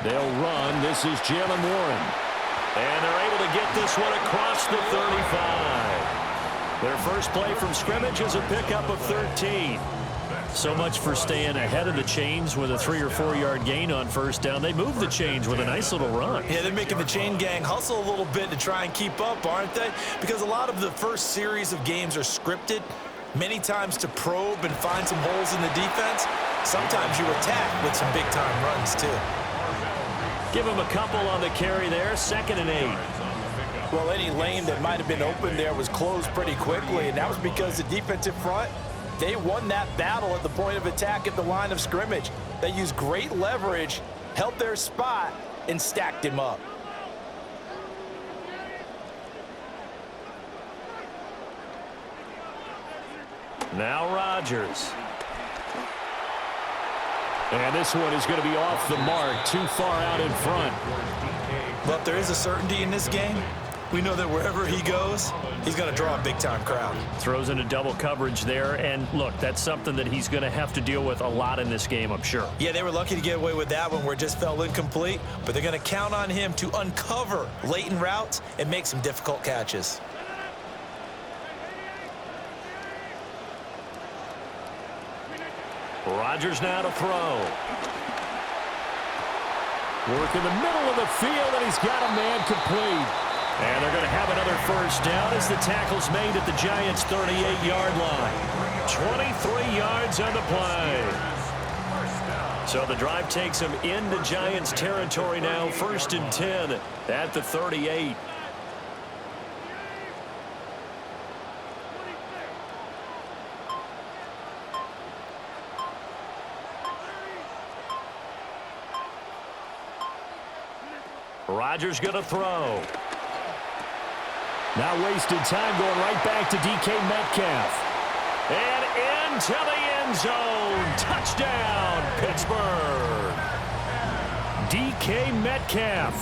They'll run. This is Jalen Warren. And they're able to get this one across the 35. Their first play from scrimmage is a pickup of 13. So much for staying ahead of the chains with a 3 or 4 yard gain on first down. They move the chains with a nice little run. Yeah, they're making the chain gang hustle a little bit to try and keep up, aren't they? Because a lot of the first series of games are scripted, many times to probe and find some holes in the defense. Sometimes you attack with some big-time runs, too. Give him a couple on the carry there, 2nd and 8. Well, any lane that might have been open there was closed pretty quickly, and that was because the defensive front, they won that battle at the point of attack at the line of scrimmage. They used great leverage, held their spot, and stacked him up. Now Rodgers. And this one is going to be off the mark, too far out in front. But there is a certainty in this game. We know that wherever he goes, he's going to draw a big-time crowd. Throws into double coverage there, and look, that's something that he's going to have to deal with a lot in this game, I'm sure. Yeah, they were lucky to get away with that one where it just fell incomplete, but they're going to count on him to uncover latent routes and make some difficult catches. Rodgers now to throw. Work in the middle of the field, and he's got a man complete. And they're going to have another first down as the tackle's made at the Giants' 38-yard line. 23 yards on the play. So the drive takes them into Giants territory now, 1st and 10 at the 38. Rodgers going to throw. Now wasted time going right back to DK Metcalf. And into the end zone. Touchdown, Pittsburgh. DK Metcalf,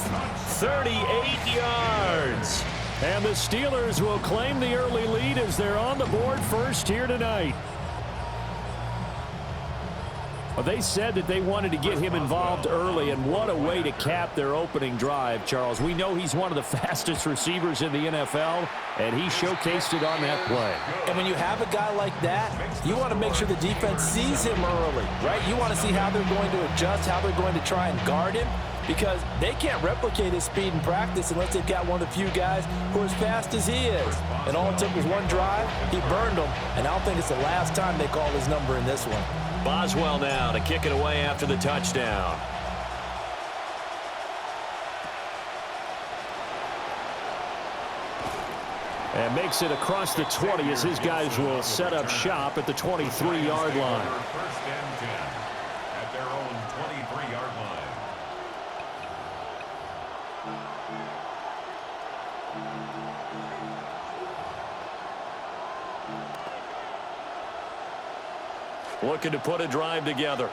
38 yards. And the Steelers will claim the early lead as they're on the board first here tonight. Well, they said that they wanted to get him involved early, and what a way to cap their opening drive, Charles. We know he's one of the fastest receivers in the NFL, and he showcased it on that play. And when you have a guy like that, you want to make sure the defense sees him early, right? You want to see how they're going to adjust, how they're going to try and guard him, because they can't replicate his speed in practice unless they've got one of the few guys who are as fast as he is. And all it took was one drive. He burned them, and I don't think it's the last time they call his number in this one. Boswell now to kick it away after the touchdown. And makes it across the 20 as his guys will set up shop at the 23-yard line. First and 10 at their own 23-yard line. Looking to put a drive together.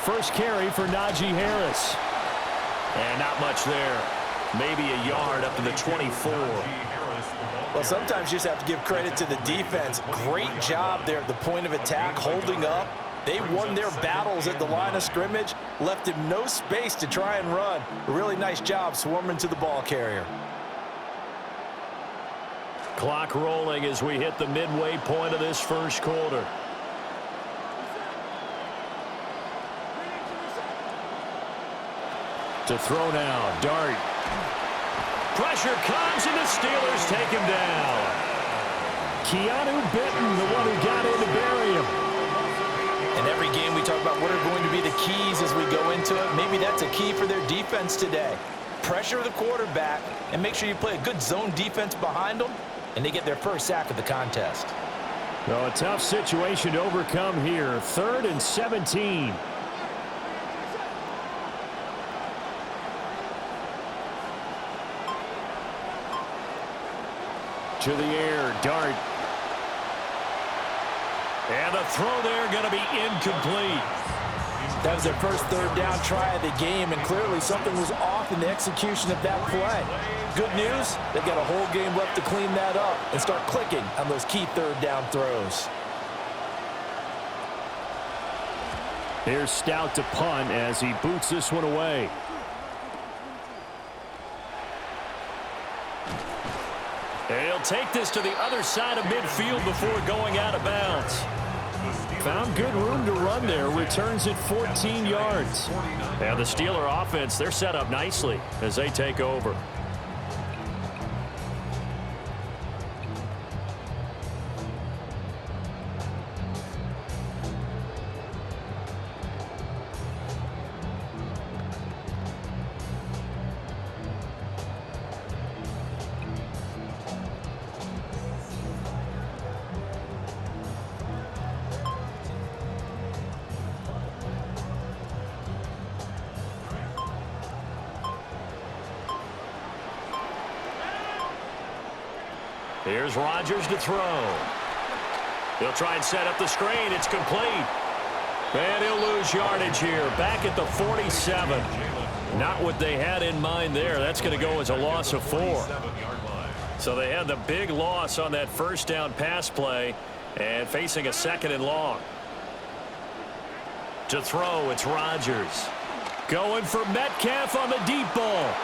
First carry for Najee Harris. And not much there. Maybe a yard up to the 24. Well, sometimes you just have to give credit to the defense. Great job there at the point of attack, holding up. They won their battles at the line of scrimmage, left him no space to try and run. A really nice job swarming to the ball carrier. Clock rolling as we hit the midway point of this first quarter. To throw now, Dart. Pressure comes, and the Steelers take him down. Keanu Benton, the one who got in to bury him. In every game we talk about what are going to be the keys as we go into it. Maybe that's a key for their defense today. Pressure the quarterback and make sure you play a good zone defense behind them, and they get their first sack of the contest. Well, a tough situation to overcome here. 3rd and 17. To the air, Dart. And the throw there going to be incomplete. That was their first third down try of the game, and clearly something was off in the execution of that play. Good news, they've got a whole game left to clean that up and start clicking on those key third down throws. Here's Stout to punt as he boots this one away. He'll take this to the other side of midfield before going out of bounds. Found good room to run there. Returns it 14 yards. And the Steeler offense, they're set up nicely as they take over. Here's Rodgers to throw. He'll try and set up the screen. It's complete. And he'll lose yardage here. Back at the 47. Not what they had in mind there. That's going to go as a loss of 4. So they had the big loss on that first down pass play and facing a 2nd and long. To throw, it's Rodgers. Going for Metcalf on the deep ball.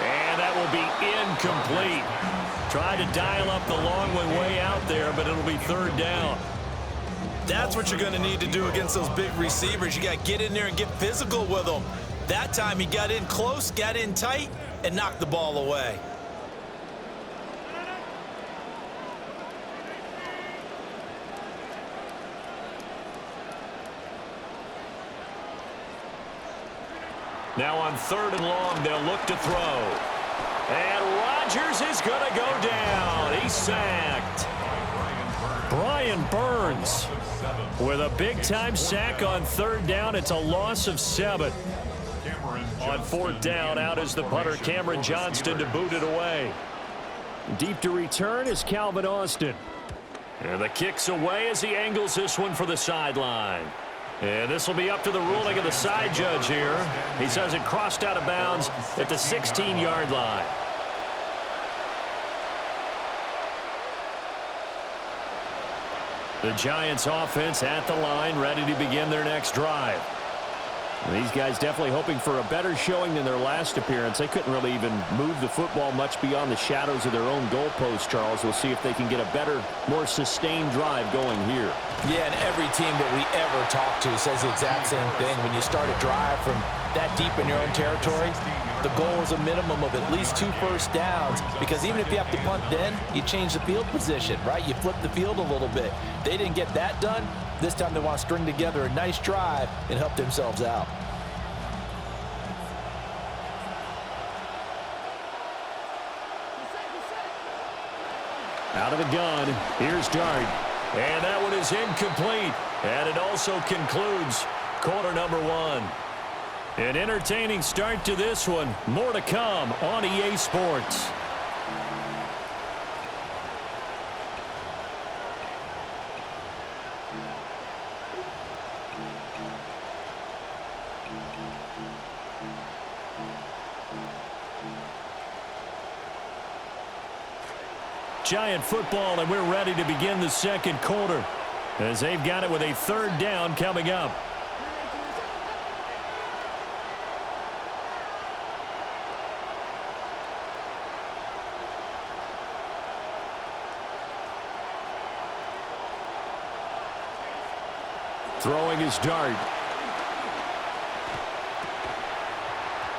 And that will be incomplete. Tried to dial up the long one way out there, but it'll be 3rd down. That's what you're going to need to do against those big receivers. You got to get in there and get physical with them. That time he got in close, got in tight, and knocked the ball away. Now on 3rd and long, they'll look to throw. And Rodgers is going to go down. He's sacked. Brian Burns with a big-time sack on 3rd down. It's a loss of 7. On 4th down, out is the punter, Cameron Johnston, to boot it away. Deep to return is Calvin Austin. And the kick's away as he angles this one for the sideline. And this will be up to the ruling of the side judge here. He says it crossed out of bounds at the 16-yard line. The Giants offense at the line, ready to begin their next drive. These guys definitely hoping for a better showing than their last appearance. They couldn't really even move the football much beyond the shadows of their own goalpost, Charles. We'll see if they can get a better, more sustained drive going here. Yeah, and every team that we ever talk to says the exact same thing. When you start a drive from that deep in your own territory, the goal is a minimum of at least 2 first downs, because even if you have to punt then, you change the field position, right? You flip the field a little bit. They didn't get that done. This time they want to string together a nice drive and help themselves out. Out of the gun, here's Dart. And that one is incomplete. And it also concludes quarter number 1. An entertaining start to this one. More to come on EA Sports. Giant football, and we're ready to begin the second quarter as they've got it with a 3rd down coming up. Throwing his Dart.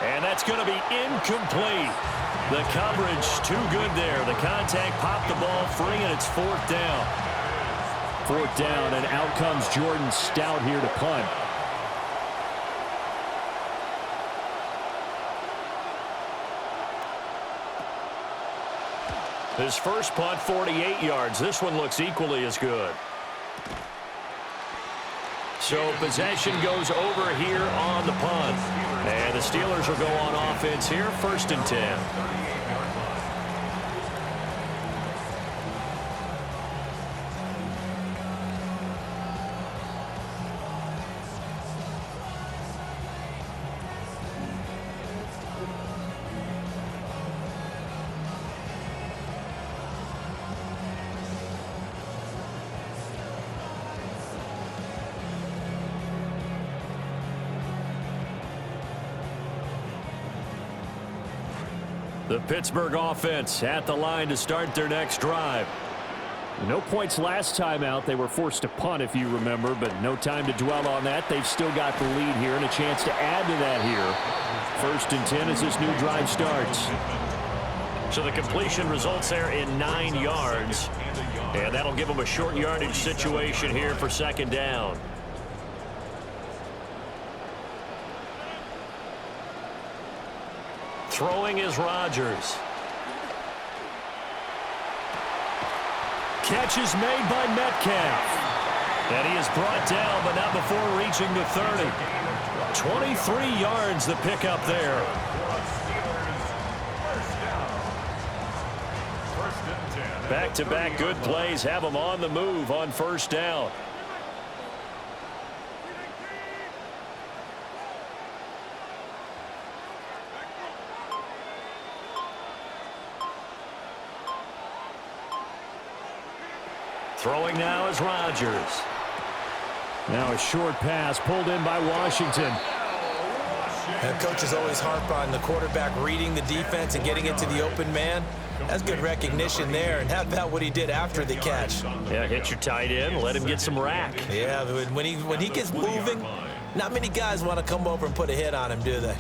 And that's going to be incomplete. The coverage too good there. The contact popped the ball free, and it's 4th down. 4th down, and out comes Jordan Stout here to punt. His first punt, 48 yards. This one looks equally as good. So possession goes over here on the punt. And the Steelers will go on offense here, 1st and 10. The Pittsburgh offense at the line to start their next drive. No points last time out. They were forced to punt, if you remember, but no time to dwell on that. They've still got the lead here and a chance to add to that here. 1st and 10 as this new drive starts. So the completion results there in 9 yards, and that'll give them a short yardage situation here for 2nd down. Throwing is Rodgers. Catch is made by Metcalf. And he is brought down, but not before reaching the 30. 23 yards the pickup there. Back-to-back good plays have them on the move on 1st down. Throwing now is Rodgers. Now a short pass pulled in by Washington. And coaches always harp on the quarterback reading the defense and getting it to the open man. That's good recognition there. And how about what he did after the catch? Yeah, hit your tight end, let him get some rack. Yeah, when he gets moving, not many guys want to come over and put a hit on him, do they?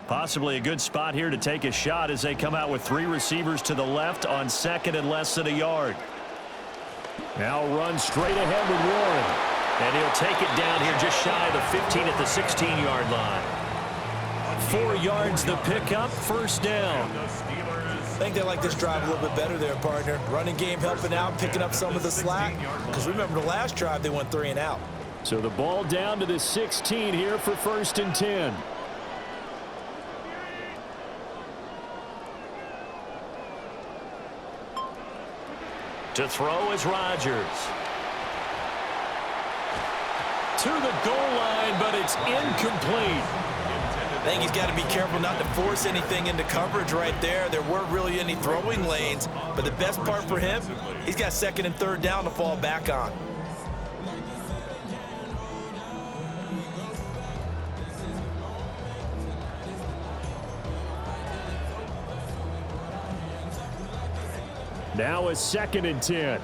Possibly a good spot here to take a shot as they come out with 3 receivers to the left on 2nd and less than a yard. Now run straight ahead with Warren. And he'll take it down here just shy of the 15 at the 16-yard line. 4 yards the pickup, 1st down. I think they like this drive a little bit better there, partner. Running game helping out, picking up some of the slack. Because remember the last drive, they went 3 and out. So the ball down to the 16 here for 1st and 10. To throw is Rodgers. To the goal line, but it's incomplete. I think he's got to be careful not to force anything into coverage right there. There weren't really any throwing lanes, but the best part for him, he's got 2nd and 3rd down to fall back on. Now a 2nd and 10.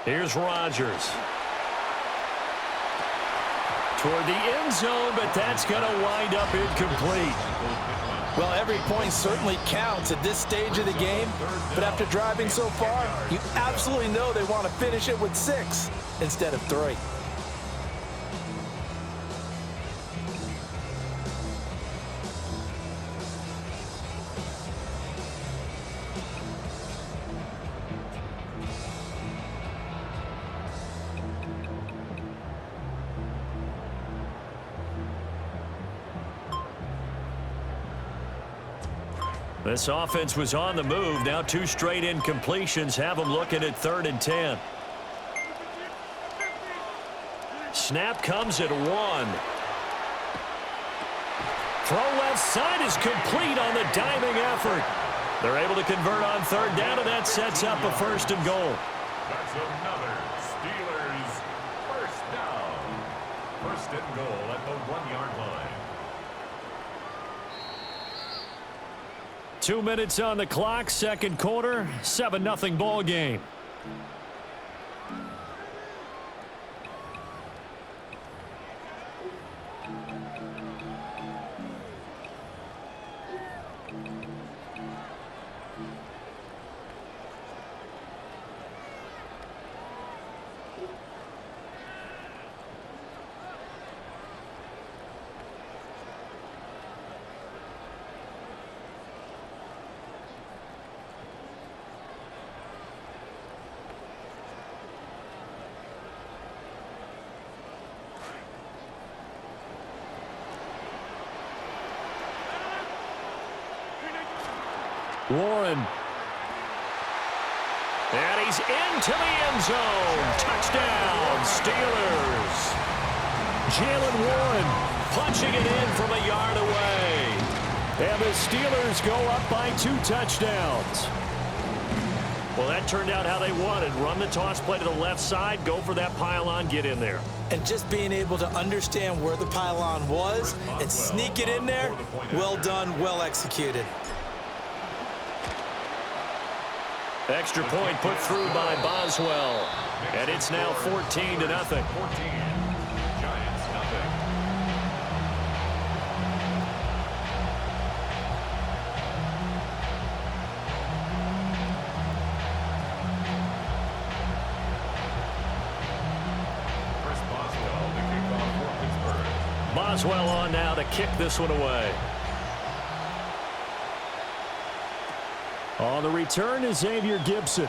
Here's Rodgers. Toward the end zone, but that's going to wind up incomplete. Well, every point certainly counts at this stage of the game, but after driving so far, you absolutely know they want to finish it with 6 instead of 3. This offense was on the move. Now 2 straight incompletions have them looking at 3rd and 10. Snap comes at 1. Throw left side is complete on the diving effort. They're able to convert on 3rd down, and that sets up a 1st and goal. That's another Steelers 1st down. 1st and goal at the 1-yard line. 2 minutes on the clock, 2nd quarter, 7-0 ball game. Warren. And he's into the end zone. Touchdown, Steelers. Jalen Warren punching it in from a yard away. And the Steelers go up by 2 touchdowns. Well, that turned out how they wanted. Run the toss play to the left side, go for that pylon, get in there. And just being able to understand where the pylon was and sneak it in there, well done, well executed. Extra point put through by Boswell. And it's now 14-0. 14. Giants nothing. Boswell on now to kick this one away. On the return is Xavier Gibson.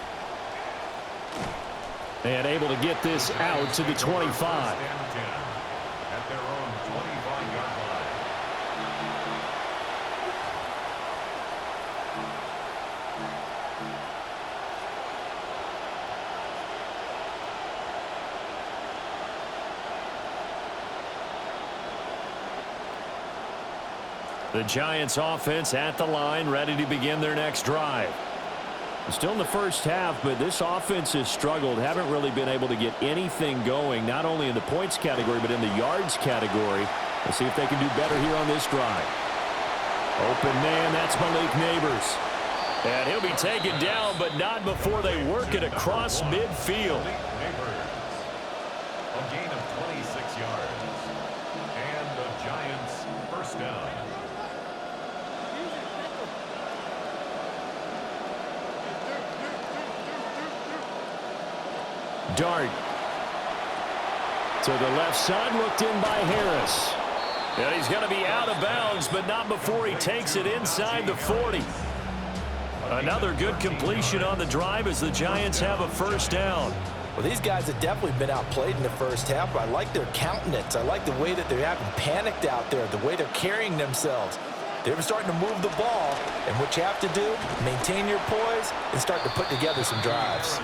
And able to get this out to the 25. At their own 25-yard line. The Giants offense at the line, ready to begin their next drive. Still in the first half, but this offense has struggled. Haven't really been able to get anything going, not only in the points category, but in the yards category. Let's see if they can do better here on this drive. Open man, that's Malik Neighbors. And he'll be taken down, but not before they work it across midfield. A gain of 26 yards. And the Giants first down. Dart to the left side, looked in by Harris. And he's going to be out of bounds, but not before he takes it inside the 40. Another good completion on the drive as the Giants have a first down. Well, these guys have definitely been outplayed in the first half, but I like their countenance. I like the way that they haven't panicked out there, the way they're carrying themselves. They're starting to move the ball, and what you have to do, maintain your poise and start to put together some drives.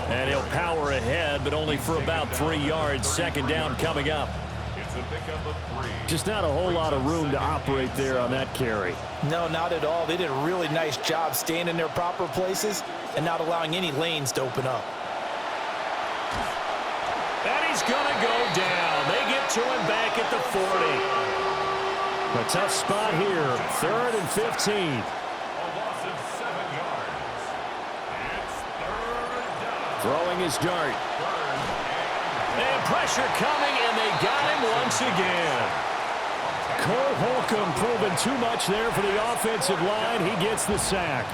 And he'll power ahead, but only for about 3 yards. Second down coming up. It's a pickup of 3. Just not a whole lot of room to operate there on that carry. No, not at all. They did a really nice job staying in their proper places and not allowing any lanes to open up. And he's going to go down. They get to him back at the 40. A tough spot here. 3rd and 15. A loss of 7 yards. It's 3rd down. Throwing his Dart. And pressure coming, and they got him once again. Cole Holcomb proving too much there for the offensive line. He gets the sack.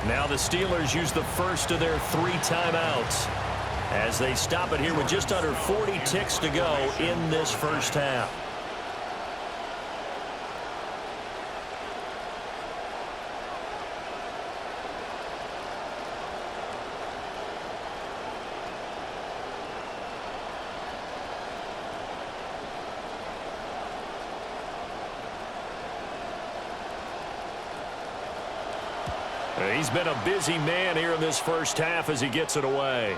Now the Steelers use the first of their 3 timeouts as they stop it here with just under 40 ticks to go in this first half. He's been a busy man here in this first half as he gets it away.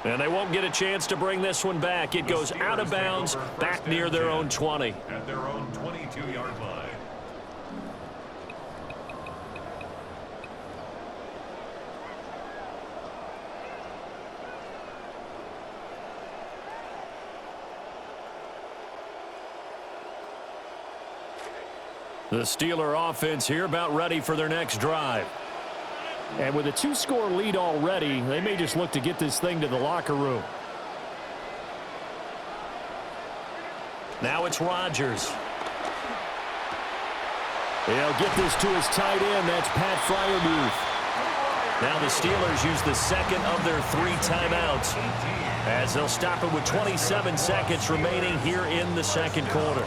And they won't get a chance to bring this one back. It goes out of bounds back near their own 20. At their own 22-yard line. The Steeler offense here about ready for their next drive. And with a 2-score lead already, they may just look to get this thing to the locker room. Now it's Rodgers. He'll get this to his tight end. That's Pat Freiermuth. Now the Steelers use the second of their 3 timeouts as they'll stop it with 27 seconds remaining here in the second quarter.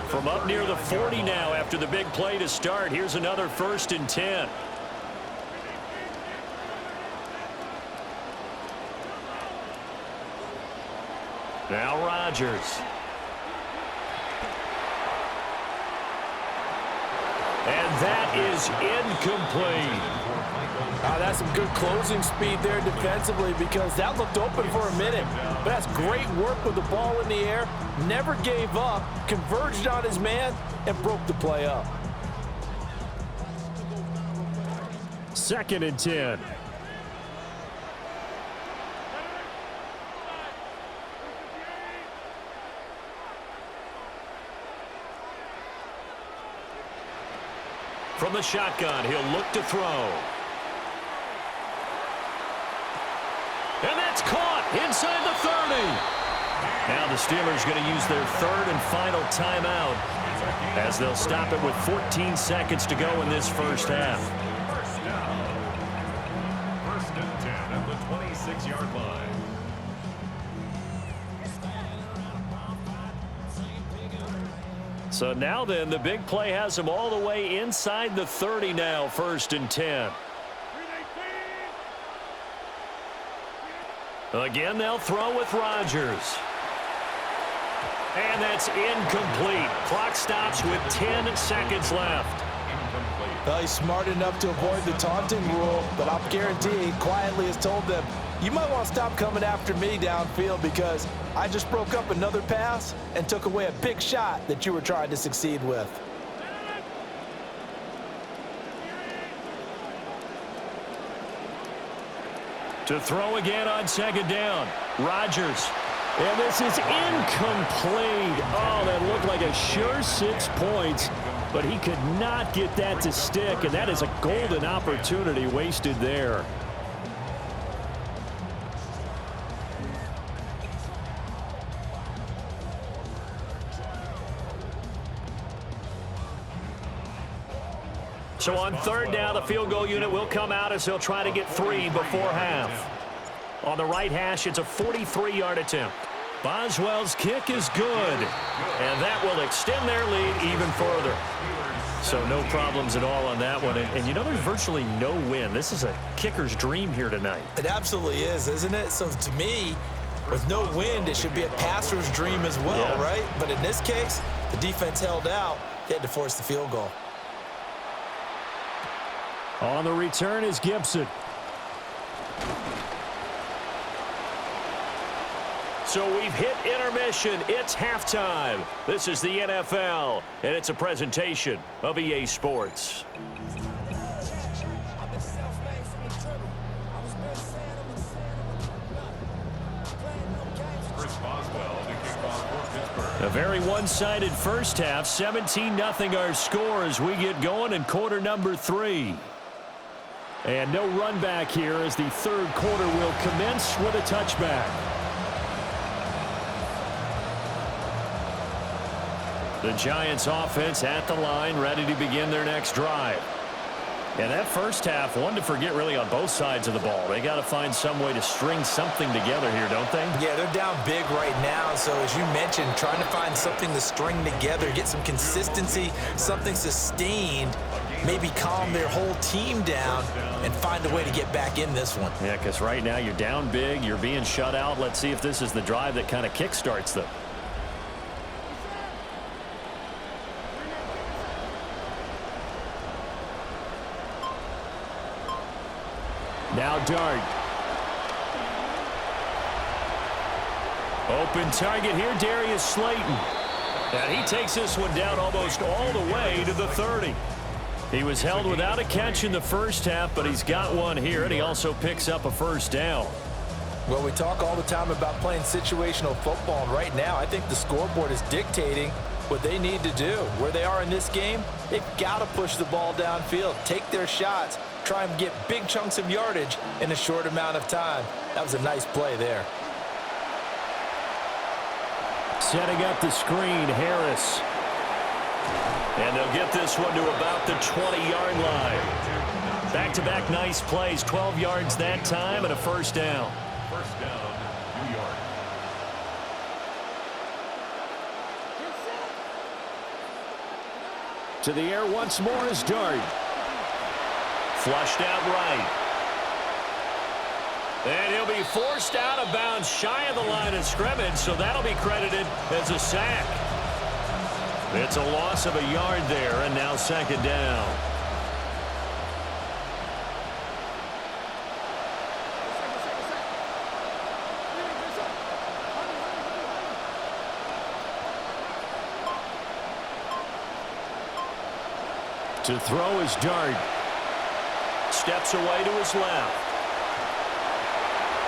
From up near the 40 now after the big play to start. Here's another 1st and 10. Now Rodgers. And that is incomplete. That's some good closing speed there defensively because that looked open for a minute. But that's great work with the ball in the air. Never gave up, converged on his man, and broke the play up. 2nd and 10. From the shotgun, he'll look to throw. And that's caught inside the 30. Now the Steelers going to use their 3rd and final timeout as they'll stop it with 14 seconds to go in this first half. First down. 1st and 10 at the 26-yard line. So now then, the big play has them all the way inside the 30 now, 1st and 10. Again, they'll throw with Rodgers. And that's incomplete. Clock stops with 10 seconds left. Well, he's smart enough to avoid the taunting rule, but I'll guarantee he quietly has told them, you might want to stop coming after me downfield because I just broke up another pass and took away a big shot that you were trying to succeed with. To throw again on 2nd down. Rodgers. And this is incomplete. Oh, that looked like a sure 6 points, but he could not get that to stick, and that is a golden opportunity wasted there. So on 3rd down, the field goal unit will come out as they'll try to get 3 before half. On the right hash, it's a 43-yard attempt. Boswell's kick is good, and that will extend their lead even further. So no problems at all on that one. And you know, there's virtually no win. This is a kicker's dream here tonight. It absolutely is, isn't it? So to me, with no wind, it should be a passer's dream as well, right? But in this case, the defense held out. They had to force the field goal. On the return is Gibson. So we've hit intermission. It's halftime. This is the NFL, and it's a presentation of EA Sports. A very one-sided first half. 17-0 our score as we get going in quarter number 3. And no run back here as the 3rd quarter will commence with a touchback. The Giants offense at the line, ready to begin their next drive. And that first half, one to forget really on both sides of the ball. They got to find some way to string something together here, don't they? Yeah, they're down big right now. So as you mentioned, trying to find something to string together, get some consistency, something sustained, maybe calm their whole team down and find a way to get back in this one. Yeah, because right now you're down big, you're being shut out. Let's see if this is the drive that kind of kickstarts them. Now Dart. Open target here, Darius Slayton. And he takes this one down almost all the way to the 30. He was held without a catch in the first half, but he's got one here, and he also picks up a first down. Well, we talk all the time about playing situational football, and right now I think the scoreboard is dictating what they need to do. Where they are in this game, they've got to push the ball downfield, take their shots, try and get big chunks of yardage in a short amount of time. That was a nice play there. Setting up the screen, Harris. And they'll get this one to about the 20-yard line. Back-to-back nice plays, 12 yards that time and a first down. First down, New York. To the air once more is Dart. Flushed out right. And he'll be forced out of bounds shy of the line of scrimmage, so that'll be credited as a sack. It's a loss of a yard there, and now second down. To throw is Dart. Steps away to his left.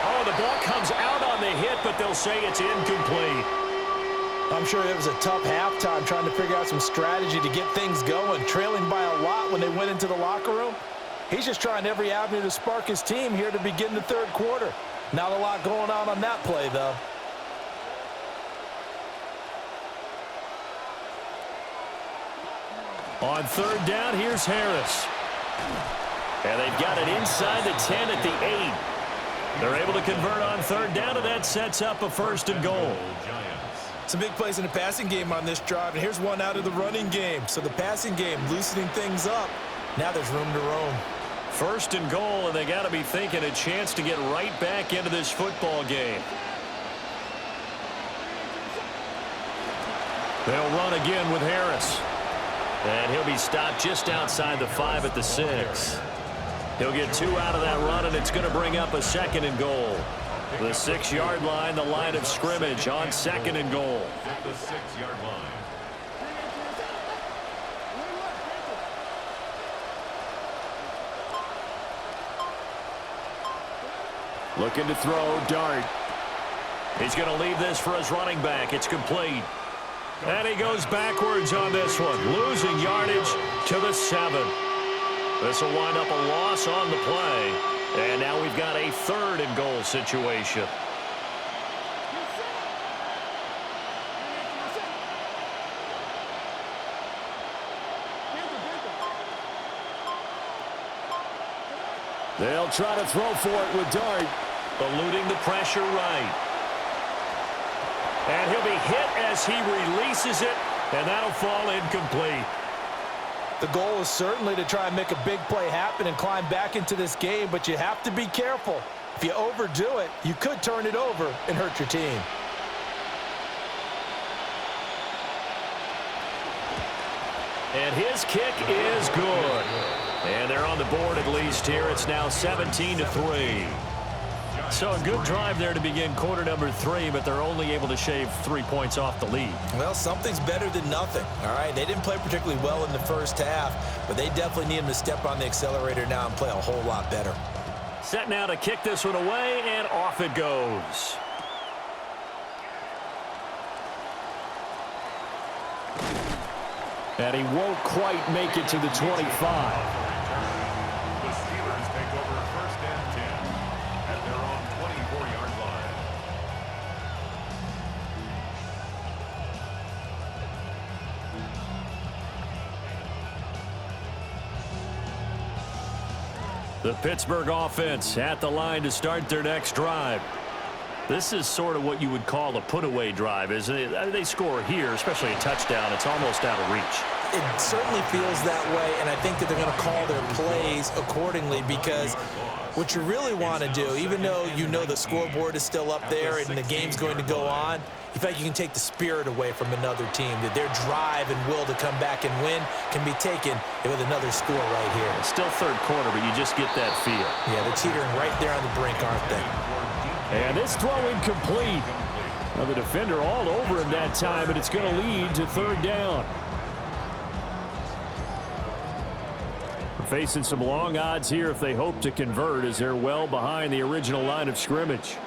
Oh, the ball comes out on the hit, but they'll say it's incomplete. I'm sure it was a tough halftime trying to figure out some strategy to get things going, trailing by a lot when they went into the locker room. He's just trying every avenue to spark his team here to begin the third quarter. Not a lot going on that play, though. On third down, here's Harris. And they've got it inside the 10 at the 8. They're able to convert on third down, and that sets up a first and goal. Some big plays in the passing game on this drive, and here's one out of the running game. So the passing game loosening things up. Now there's room to roam. First and goal, and they got to be thinking a chance to get right back into this football game. They'll run again with Harris. And he'll be stopped just outside the 5 at the 6. He'll get 2 out of that run, and it's going to bring up a second and goal. The 6-yard line, the line of scrimmage on second and goal. At the 6-yard line. Looking to throw, Dart. He's going to leave this for his running back. It's complete. And he goes backwards on this one, losing yardage to the 7. This will wind up a loss on the play. And now we've got a third and goal situation. They'll try to throw for it with Dart. Eluding the pressure right. And he'll be hit as he releases it, and that'll fall incomplete. The goal is certainly to try and make a big play happen and climb back into this game, but you have to be careful. If you overdo it, you could turn it over and hurt your team. And his kick is good. And they're on the board at least here. It's now 17-3. So a good drive there to begin quarter number 3, but they're only able to shave 3 points off the lead. Well, something's better than nothing, all right? They didn't play particularly well in the first half, but they definitely need him to step on the accelerator now and play a whole lot better. Set now to kick this one away, and off it goes. And he won't quite make it to the 25. The Pittsburgh offense at the line to start their next drive. This is sort of what you would call a put-away drive, isn't it? They score here, especially a touchdown. It's almost out of reach. It certainly feels that way, and I think that they're going to call their plays accordingly because what you really want to do, even though you know the scoreboard is still up there and the game's going to go on, in fact, you can take the spirit away from another team, that their drive and will to come back and win can be taken with another score right here. It's still third quarter, but you just get that feel. Yeah, they're teetering right there on the brink, aren't they? And this throw incomplete. Well, the defender all over him that time, but it's going to lead to third down. We're facing some long odds here if they hope to convert, as they're well behind the original line of scrimmage.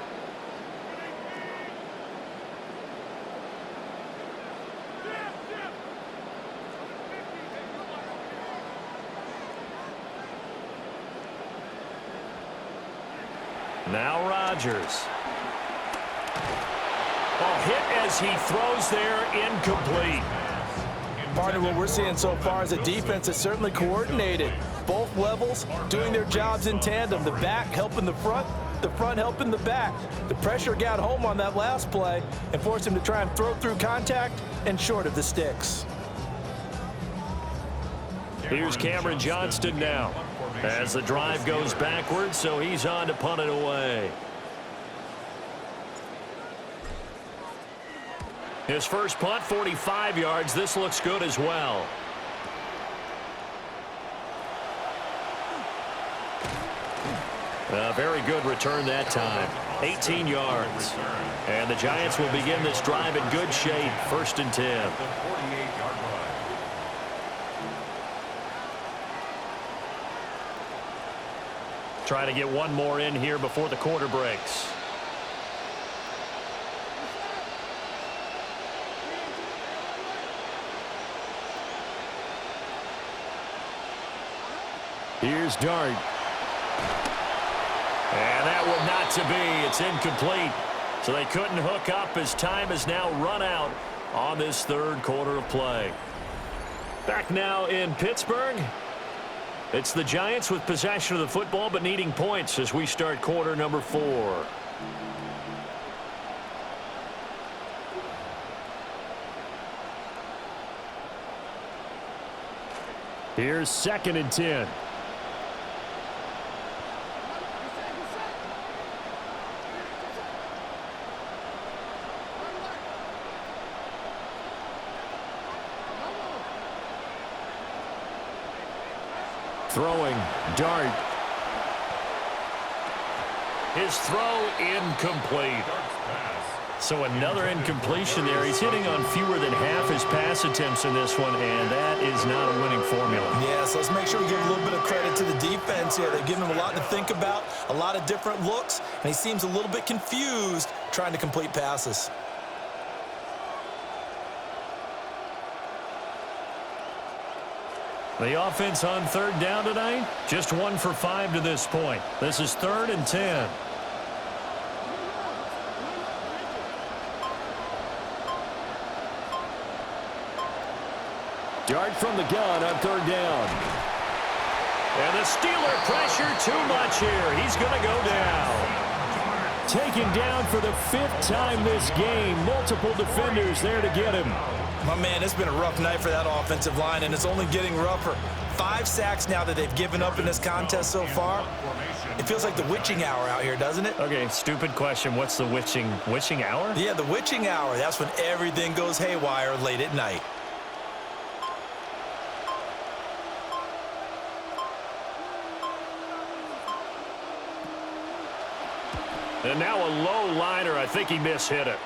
Now Rodgers. Hit as he throws there, incomplete. Part of what we're seeing so far is a defense that's certainly coordinated. Both levels doing their jobs in tandem. The back helping the front helping the back. The pressure got home on that last play and forced him to try and throw through contact and short of the sticks. Here's Cameron Johnston now as the drive goes backwards, so he's on to punt it away. His first punt, 45 yards. This looks good as well. A very good return that time. 18 yards. And the Giants will begin this drive in good shape. 1st and 10. Trying to get one more in here before the quarter breaks. Here's Dart. And that one not to be. It's incomplete. So they couldn't hook up as time has now run out on this 3rd quarter of play. Back now in Pittsburgh. It's the Giants with possession of the football but needing points as we start quarter number 4. Here's 2nd and 10. Throwing, Dart. His throw incomplete. So another incompletion there. He's hitting on fewer than half his pass attempts in this one, and that is not a winning formula. Yeah, so let's make sure we give a little bit of credit to the defense here. They've given him a lot to think about, a lot of different looks, and he seems a little bit confused trying to complete passes. The offense on 3rd down tonight, just 1 for 5 to this point. This is 3rd and 10. Dart from the gun on 3rd down. And the Steeler pressure too much here. He's going to go down. Taken down for the 5th time this game. Multiple defenders there to get him. My man, it's been a rough night for that offensive line, and it's only getting rougher. 5 sacks now that they've given up in this contest so far. It feels like the witching hour out here, doesn't it? Okay, stupid question. What's the witching hour? Yeah, the witching hour. That's when everything goes haywire late at night. And now a low liner. I think he mishit it.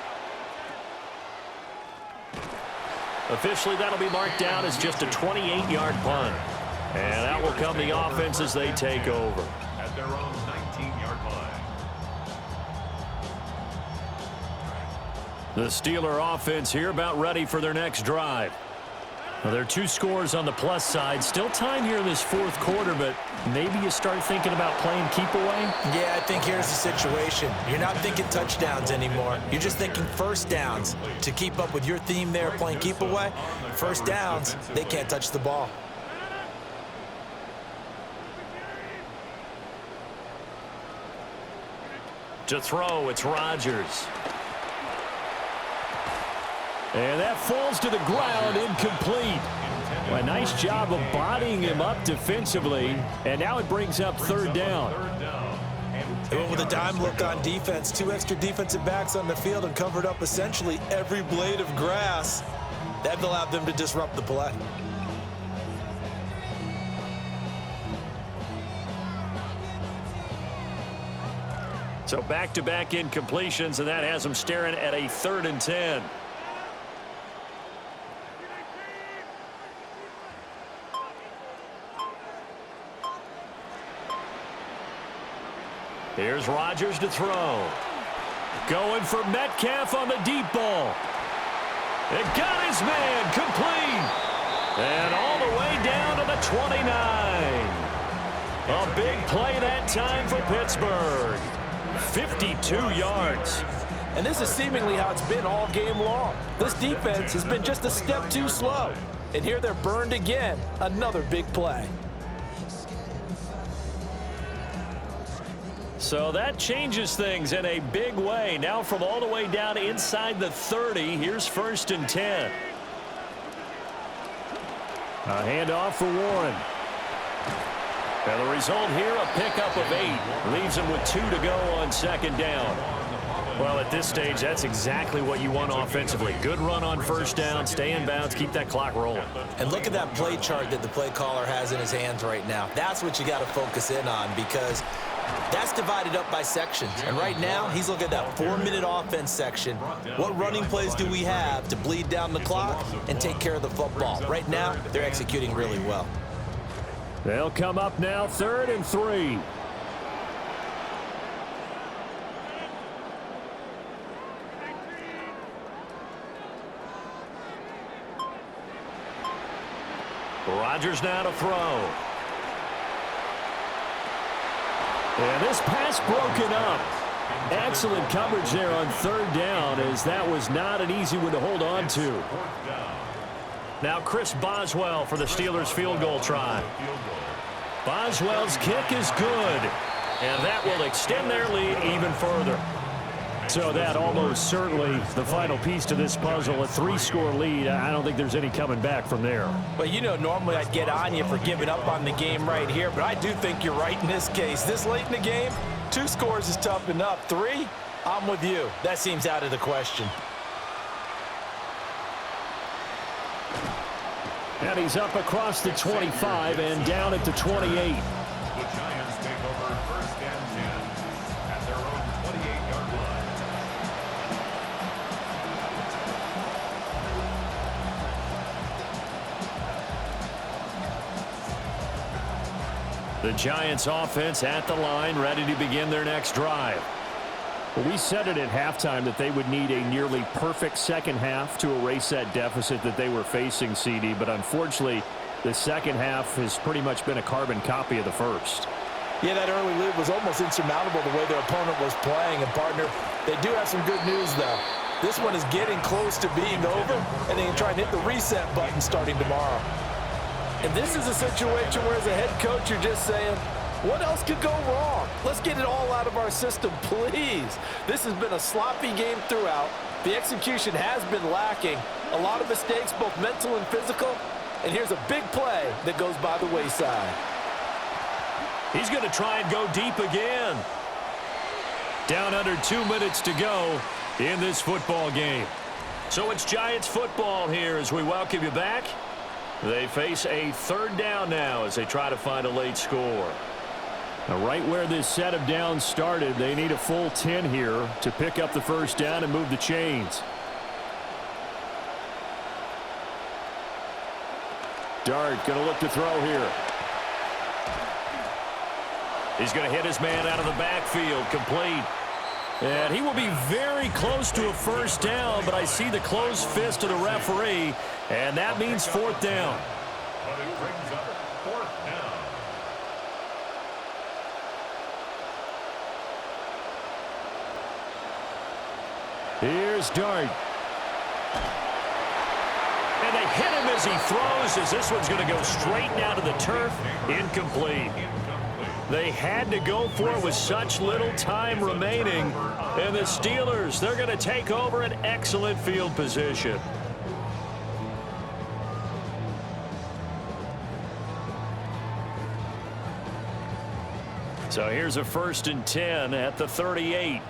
Officially, that'll be marked down as just a 28-yard punt. And that will come the offense as they take over. At their own 19-yard line. The Steeler offense here about ready for their next drive. Well, there are 2 scores on the plus side. Still time here in this 4th quarter, but maybe you start thinking about playing keep away? Yeah, I think here's the situation. You're not thinking touchdowns anymore. You're just thinking 1st downs. To keep up with your theme there, playing keep away, 1st downs, they can't touch the ball. To throw, it's Rodgers. And that falls to the ground, incomplete. Well, a nice job of bodying him up defensively, and now it brings up 3rd down. They went with a dime look on defense. 2 extra defensive backs on the field and covered up essentially every blade of grass. That allowed them to disrupt the play. So back-to-back incompletions, and that has them staring at a 3rd and 10. Here's Rodgers to throw. Going for Metcalf on the deep ball. It got his man complete. And all the way down to the 29. A big play that time for Pittsburgh. 52 yards. And this is seemingly how it's been all game long. This defense has been just a step too slow. And here they're burned again. Another big play. So that changes things in a big way. Now from all the way down inside the 30, here's 1st and 10. A handoff for Warren. And the result here, a pickup of 8. Leaves him with 2 to go on 2nd down. Well, at this stage, that's exactly what you want offensively. Good run on first down, stay in bounds, keep that clock rolling. And look at that play chart that the play caller has in his hands right now. That's what you got to focus in on, because that's divided up by sections. And right now, he's looking at that 4-minute offense section. What running plays do we have to bleed down the clock and take care of the football? Right now, they're executing really well. They'll come up now, 3rd and 3. Rodgers now to throw. And this pass broken up. Excellent coverage there on 3rd down, as that was not an easy one to hold on to. Now Chris Boswell for the Steelers field goal try. Boswell's kick is good, and that will extend their lead even further. So that almost certainly the final piece to this puzzle, a 3-score lead. I don't think there's any coming back from there. Well, you know, normally I'd get on you for giving up on the game right here, but I do think you're right in this case. This late in the game, 2 scores is tough enough. 3, I'm with you. That seems out of the question. And he's up across the 25 and down at the 28. The Giants take over 1st and 10 at their own 28-yard line. The Giants offense at the line, ready to begin their next drive. Well, we said it at halftime that they would need a nearly perfect second half to erase that deficit that they were facing, CD, but unfortunately, the second half has pretty much been a carbon copy of the first. Yeah, that early lead was almost insurmountable the way their opponent was playing. And, partner, they do have some good news, though. This one is getting close to being over, and they can try and hit the reset button starting tomorrow. And this is a situation where, as a head coach, you're just saying, what else could go wrong? Let's get it all out of our system, please. This has been a sloppy game throughout. The execution has been lacking. A lot of mistakes, both mental and physical. And here's a big play that goes by the wayside. He's going to try and go deep again. Down under 2 minutes to go in this football game. So it's Giants football here as we welcome you back. They face a 3rd down now as they try to find a late score. Now, right where this set of downs started, they need a full 10 here to pick up the 1st down and move the chains. Dart going to look to throw here. He's going to hit his man out of the backfield, complete. And he will be very close to a 1st down, but I see the closed fist of the referee, and that means 4th down. But it brings up 4th down. Here's Dart. And they hit him as he throws, as this one's going to go straight down to the turf. Incomplete. They had to go for it with such little time remaining. And the Steelers, they're going to take over an excellent field position. So here's a 1st and 10 at the 38.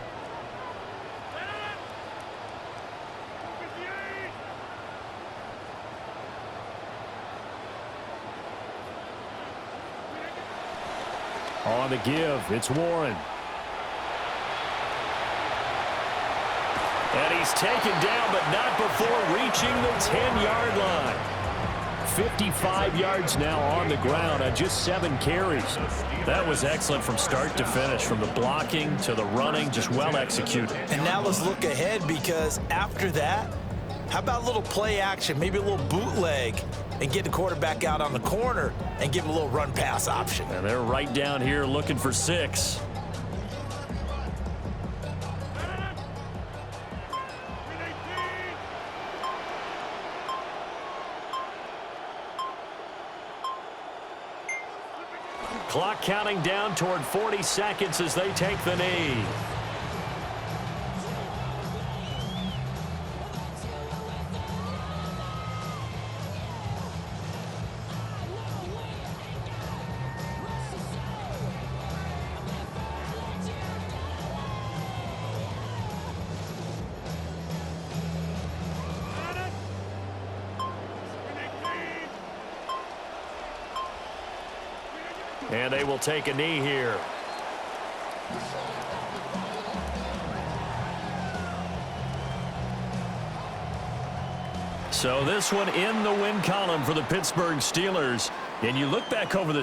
On the give, it's Warren. And he's taken down, but not before reaching the 10-yard line. 55 yards now on the ground on just 7 carries. That was excellent from start to finish, from the blocking to the running, just well executed. And now let's look ahead, because after that, how about a little play action, maybe a little bootleg, and get the quarterback out on the corner and give him a little run pass option. And they're right down here looking for 6. Clock counting down toward 40 seconds as they take the knee. And they will take a knee here. So this one in the win column for the Pittsburgh Steelers. And you look back over the